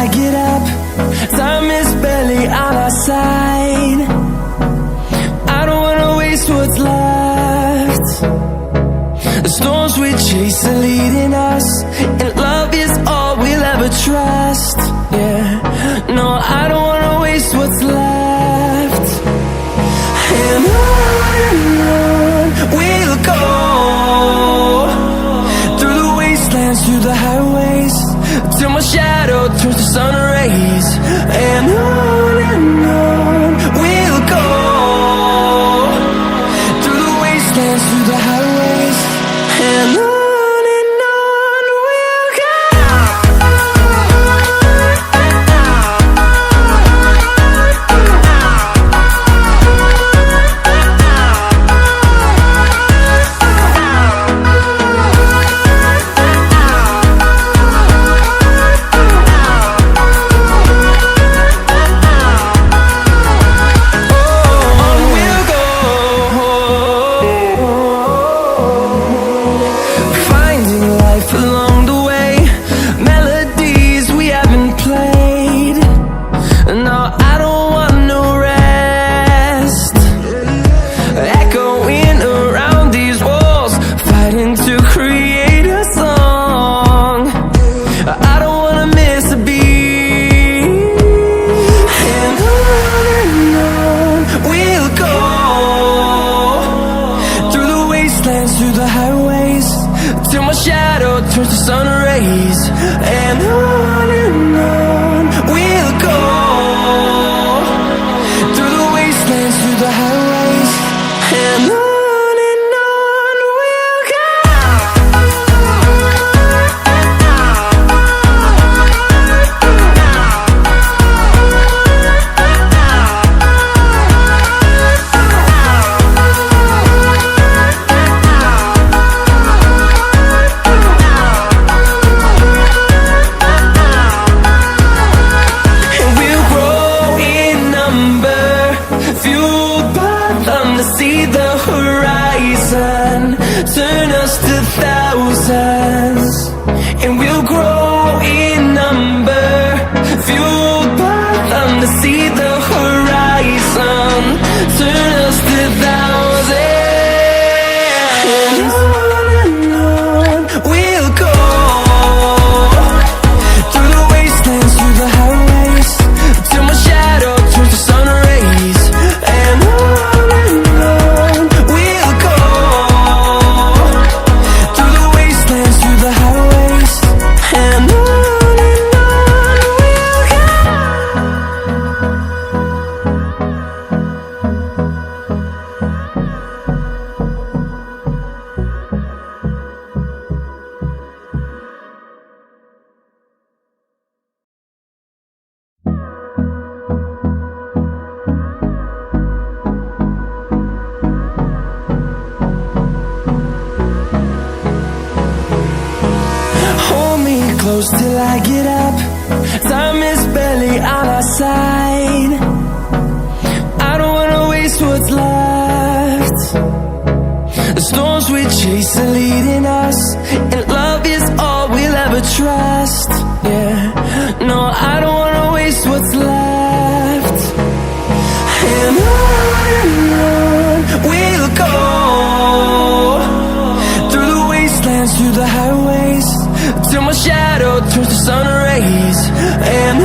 I get up. Time is barely on our side. I don't wanna waste what's left. The storms we chase are leading us, and love is all we'll ever trust. Yeah, no, I don't wanna waste what's left. And on we'll go, through the wastelands, through the highways, till my shadow turns to sun rays. And on we'll go, through the wastelands, through the highways, and on we'll go. Through the highways, till my shadow turns to sun rays. And on we'll go, through the wastelands, through the highways, and on we'll go. See the horizon, turn us to thousands, and we'll grow in number, fueled by them to see the horizon, turn us to thousands. And on we'll go, through the wastelands, through the highways, till my shadow turns to sun rays. And close till I get up. Time is barely on our side. I don't wanna waste what's left. The storms we chase are leading us, and love is all we'll ever trust. Yeah, no, I don't wanna waste what's left. And on we'll go, through the wastelands, through the highways, till my shadow turns to sun rays. And